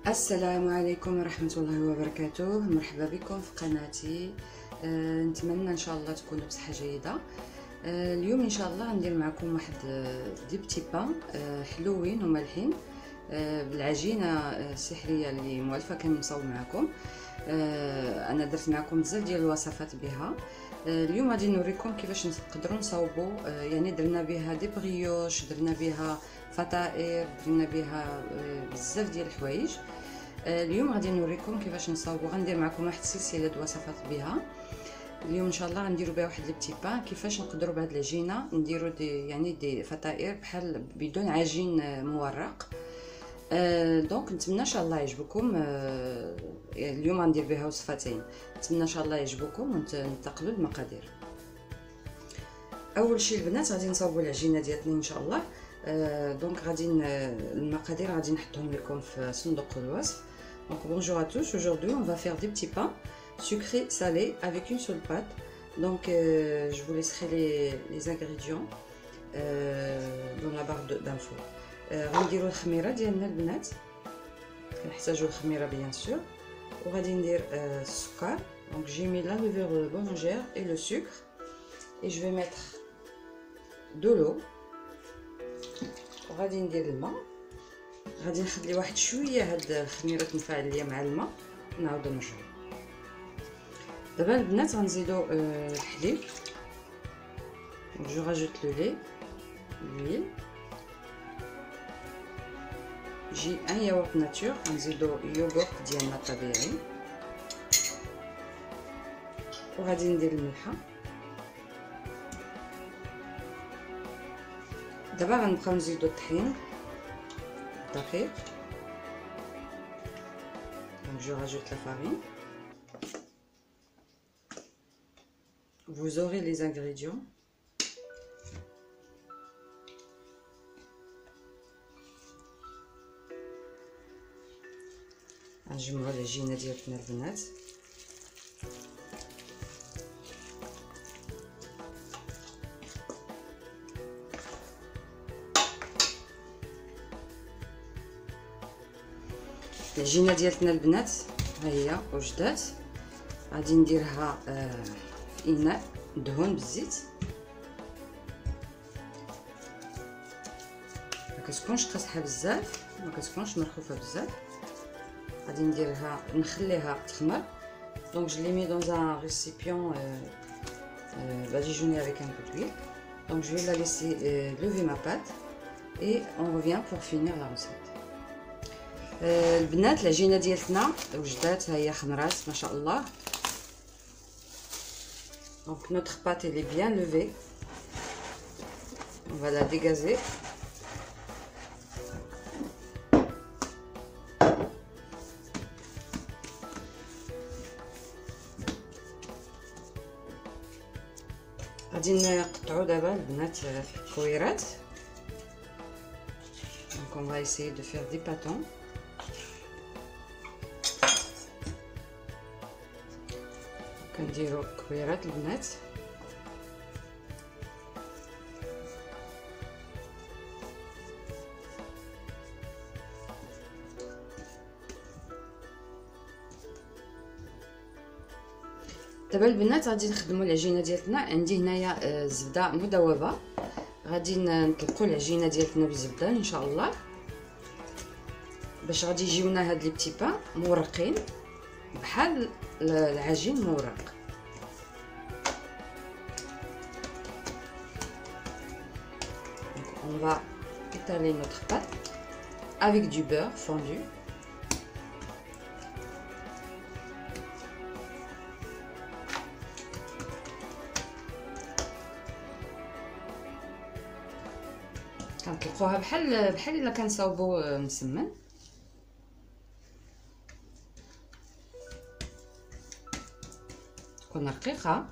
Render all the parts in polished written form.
السلام عليكم ورحمة الله وبركاته. مرحبا بكم في قناتي. نتمنى ان شاء الله تكونوا بصحة جيدة. اليوم ان شاء الله ندير معكم واحد دي بتي بان حلوين ومالحين بالعجينة السحرية اللي موالفة كنصاوب معكم. انا درت معكم بزاف ديال الوصفات بها. اليوم غادي نوريكم كيفاش نقدروا نصاوبوا، يعني درنا بها دي بريوش، درنا بها فطائر، درنا بها بزاف ديال الحوايج. اليوم غادي نوريكم كيفاش نصاوبوا. غندير معكم واحد السلسله د وصفات بها اليوم ان شاء الله. غنديروا بها واحد لي بتي بان كيفاش نقدروا بهاد العجينه نديروا دي فطائر بحال بدون عجين مورق. دونك نتمنى ان شاء الله يعجبكم. اليوم غندير بها وصفتين، نتمنى ان شاء الله يعجبكم وننتقلوا للمقادير. اول شيء البنات غادي نصاوبوا العجينه ديالنا ان شاء الله. دونك غادي المقادير غادي نحطهم لكم في صندوق الوصف. Donc bonjour à tous, aujourd'hui on va faire des petits pains sucrés salés avec une seule pâte. Donc je vous laisserai les ingrédients dans la barre d'infos. غنديروا الخميره ديالنا البنات، كنحتاجوا الخميره بيان سور، وغادي ندير السكر. Donc j'ai mis la levure boulangère et le sucre et je vais mettre de l'eau. وغادي ندير الماء، غادي نخلي واحد شويه هاد الخميره تنفعل ليا مع الماء ونعاودو نرجعو. دابا البنات غنزيدو الحليب. جو راجوت لو لي، l'huile. جي ان ياغورت ناتور، غنزيدو يوغورت ديالنا الطبيعي، وغادي ندير الملحه. دابا غنبقاو نزيدو الطحين الدقيق. Donc je rajoute la farine. Vous aurez les ingrédients. نجمعوا العجينه ديالنا البنات. العجينه ديالتنا البنات ها هي وجدات. غادي نديرها في اناء مدهون بالزيت، ما كتكونش قاصحه بزاف، ما كتكونش مرخوفه بزاف. غادي نديرها نخليها تخمر. دونك je l'ai mis dans un récipient badigeonné avec un peu d'huile. Donc je vais la laisser lever ma pâte et on revient pour finir la recette. البنات العجينه ديالتنا وجدات، ها هي خمرات ما شاء الله. Donc notre pâte elle est bien levée. On va la dégazer. غادي نقطعوا دابا البنات في كويرات. Donc on va essayer de faire des pâtons. كنديروا كويرات البنات. دابا البنات غادي نخدموا العجينه ديالتنا. عندي هنايا زبده مذوبه، غادي نطلقوا العجينه ديالتنا بالزبده ان شاء الله باش غادي يجيونا هاد لي بتي بان مورقين بحال العجين مورق. On va étaler notre pâte avec du beurre fondu. كنطلقوها بحال الا كنصاوبوا مسمن. تكون رقيقه.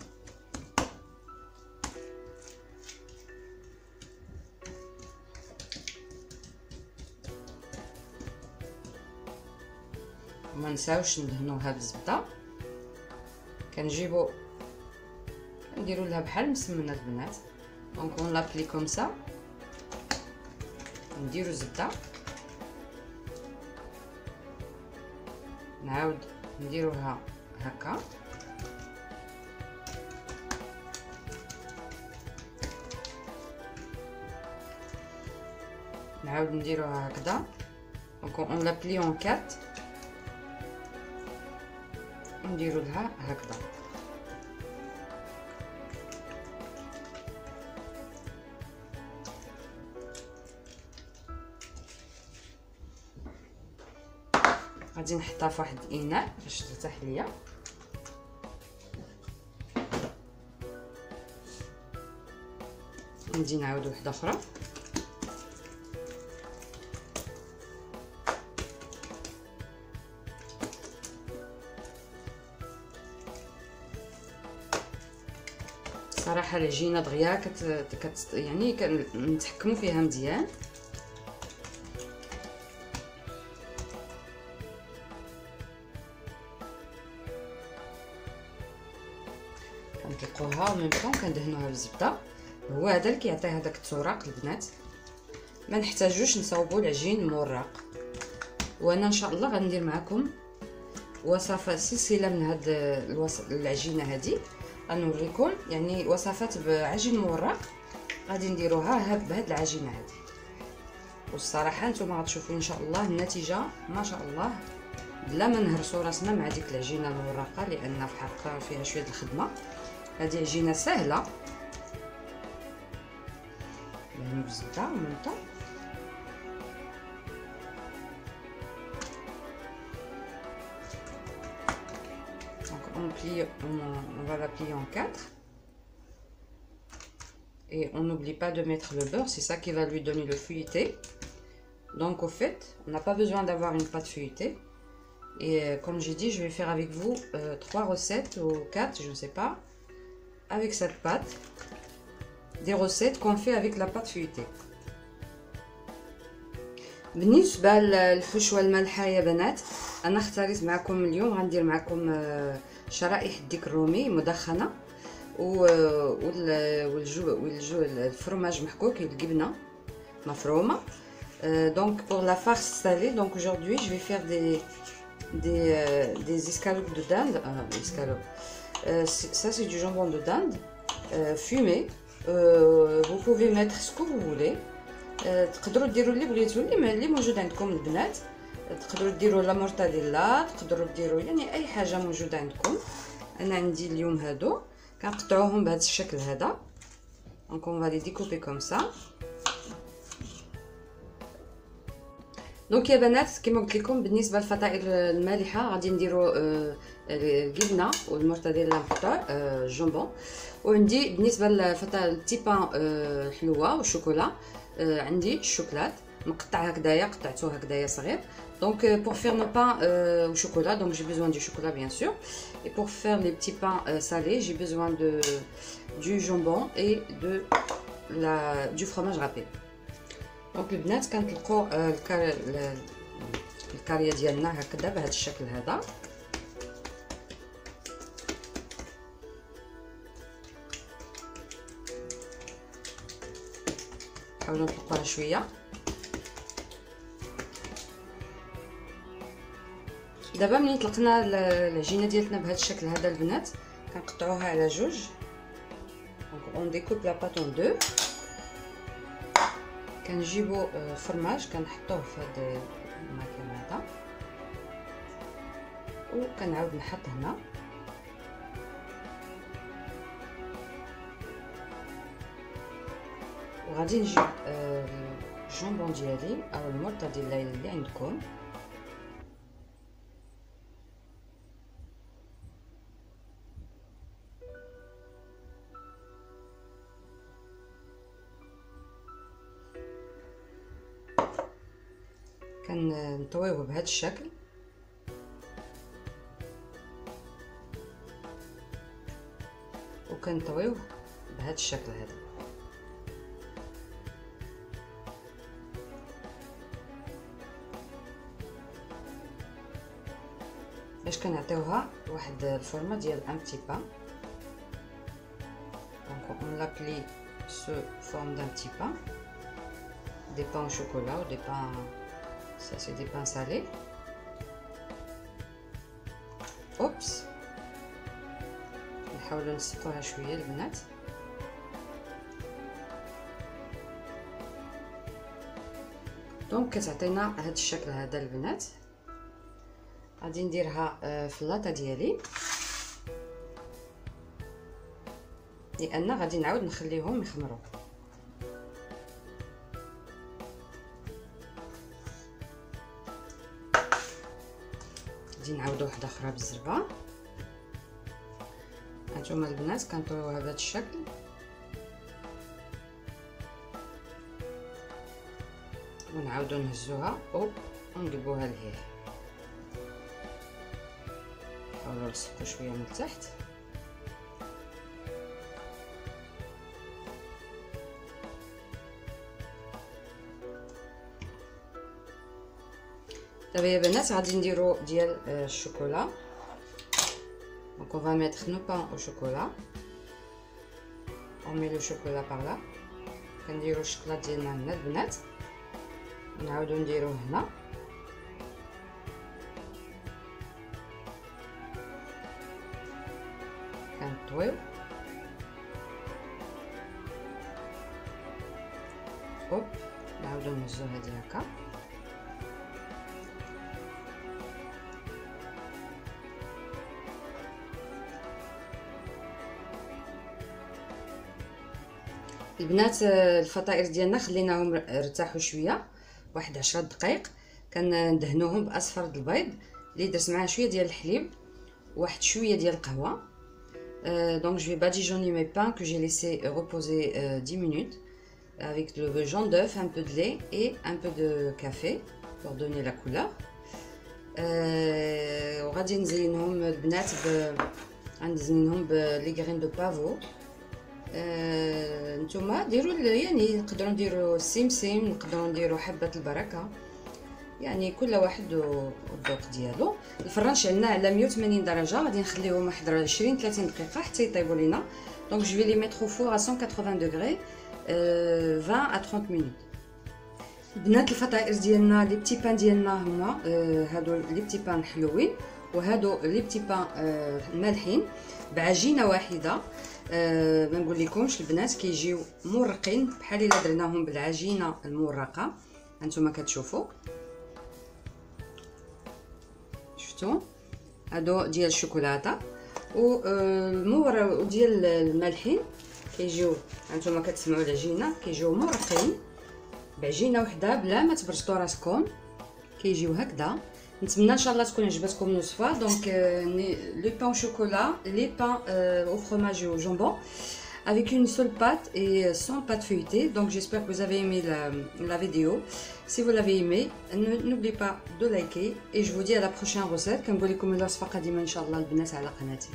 وما نساوش ندهنوها بالزبده. كنديروا لها بحال مسمنه البنات. دونك اون لابلي كوم سا. نديرو الزبده نعاود نديروها هكا، نعاود نديروها هكذا. دونك اون لا بلي اون 4 ونديرو لها هكذا. غادي نحطها في واحد الاناء باش ترتاح ليا. نجي نعاود وحده اخرى. صراحه العجينه دغيا يعني كنتحكموا فيها مزيان. كنطلقوها ومن بعد كندهنوها بالزبده. هو هذا اللي كيعطي هذاك التوراق البنات. ما نحتاجوش نصاوبوا العجين مورق. وانا ان شاء الله غندير معكم وصفه سلسله من هاد العجينه هذه، غنوريكم يعني وصفات بعجين مورق غادي نديروها بهاد العجينه هذه. والصراحه نتوما غتشوفوا ان شاء الله النتيجه ما شاء الله، بلا ما نهرسوا راسنا مع ديك العجينه المورقه، لان في حقها فيها شويه الخدمه. هذه عجينه سهله يعني بالزبده ومنطا. On va la plier en 4 et on n'oublie pas de mettre le beurre, c'est ça qui va lui donner le feuilleté. Donc au fait on n'a pas besoin d'avoir une pâte feuilletée, et comme j'ai dit je vais faire avec vous 3 recettes ou 4 je ne sais pas avec cette pâte, des recettes qu'on fait avec la pâte feuilletée. بالنسبه للفشوه المالحه يا بنات، انا اختاريت معكم اليوم غندير معكم شرائح الديك الرومي مدخنه والفرماج محكوك، الجبنه مفرومه. Donc pour la farce salée, donc aujourd'hui je vais faire des escalopes de dinde. Ça c'est du jambon de dinde fumé. Vous pouvez mettre ce que vous voulez. تقدروا ديروا اللي بغيتوا اللي موجود عندكم البنات. تقدروا ديروا لا مورتاديلا، تقدروا ديروا يعني اي حاجه موجوده عندكم. انا عندي اليوم هادو كنقطعوهم بهذا الشكل هذا. دونك اون فالي ديكوبي كوم سا. دونك يا بنات كما قلت لكم بالنسبه للفطائر المالحه غادي نديروا الجبنه والمورتاديلا مقطع جامبون. وعندي بالنسبه للفطائر التيبان الحلوه والشوكولا عندي الشوكولات مقطع هكذايا، قطعته هكذايا صغير. Donc pour faire nos pains au chocolat, donc j'ai besoin du chocolat bien sûr, et pour faire les petits pains salés j'ai besoin du jambon et du fromage râpé. Donc البنات كنطلقوا الكاريه ديالنا هكذا بهذا الشكل هذا. نحاولوا نطلقوها شويه. دابا ملي طلقنا العجينه ديالتنا بهذا الشكل هذا البنات كنقطعوها على جوج. دونك اون ديكوب لا بات اون دو. كنجيبو فرماج كنحطوه في هذا المكان هذا وكنعاود نحط هنا. وغادي نجيب الجامبون ديالي او المورتاديلا اللي عندكم. كنطويوه بهذا الشكل وكنطويوه بهذا الشكل هذا. باش كنعطيوها واحد الفورمه ديال ان بتي با. دونك اون لابلي سو فورم دان بتي با، des pains au chocolat ou des pains, ça c'est des pains salés. اوبس نحاولوا نسقوها شويه البنات. دونك كتعطينا هذا الشكل هذا البنات. غادي نديرها في اللاطه ديالي لان غادي نعاود نخليهم يخمروا. غادي نعاودو وحده اخرى بالزربه. هانتوما البنات كنطويوها بهذا الشكل ونعاودو نهزوها ونقلبوها لهيه. نحاولو نلصقو شويه من التحت. دابا يا بنات غادي نديرو ديال الشوكولا. دونك on va mettre nos pains au chocolat. On met le chocolat par là. كنديرو الشوكولا ديالنا هنا البنات نعاودو نديروه هنا. كنطويو هوب نعاودو نهزو هادي هكا. البنات الفطائر ديالنا خليناهم ارتاحوا شويه واحد 10 دقائق. كندهنوهم باصفر البيض اللي درت معاه شويه ديال الحليب واحد شويه ديال القهوه. Donc je vais badigeonner mes pains que j'ai laissé reposer 10 minutes avec le jaune d'œuf, un peu de lait et un peu de café pour donner la couleur. وغادي نزينهم البنات غنزينهم بلي غرين دو بافو. نتوما ديروا يعني نقدروا نديروا السمسم، نقدروا نديروا حبه البركه، يعني كل واحد والذوق ديالو. الفران شعلناه على 180 درجه، غادي نخليهم واحد 20 30 دقيقه حتى يطيبوا لينا. دونك جو في لي ميتر فور à 180 degrés 20 à 30 minutes. البنات الفطائر ديالنا لي بتي بان ديالنا هما هادو لي بتي بان حلوين وهادو لي بتي بان مالحين بعجينه واحده. ما نقول لكمش البنات كيجيو مرقين بحال الا درناهم بالعجينه المرقه. هانتوما كتشوفوا شفتوا هادو ديال الشوكولاته وديال المالحين كيجيو. هانتوما كتسمعوا العجينه كيجيو مرقين بعجينه وحده بلا ما تبرشطوا راسكم، كيجيو هكذا. نتمنى ان شاء الله تكون عجبتكم الوصفه. دونك لو pain au chocolat, les pains au fromage et au jambon avec une seule pâte et sans pâte feuilletée. Donc j'espère que vous avez aimé la vidéo. Si vous l'avez aimé, n'oubliez pas de liker et je vous dis à la prochaine recette. كنقول لكم الوصفه قديمه ان شاء الله البنات على قناتي.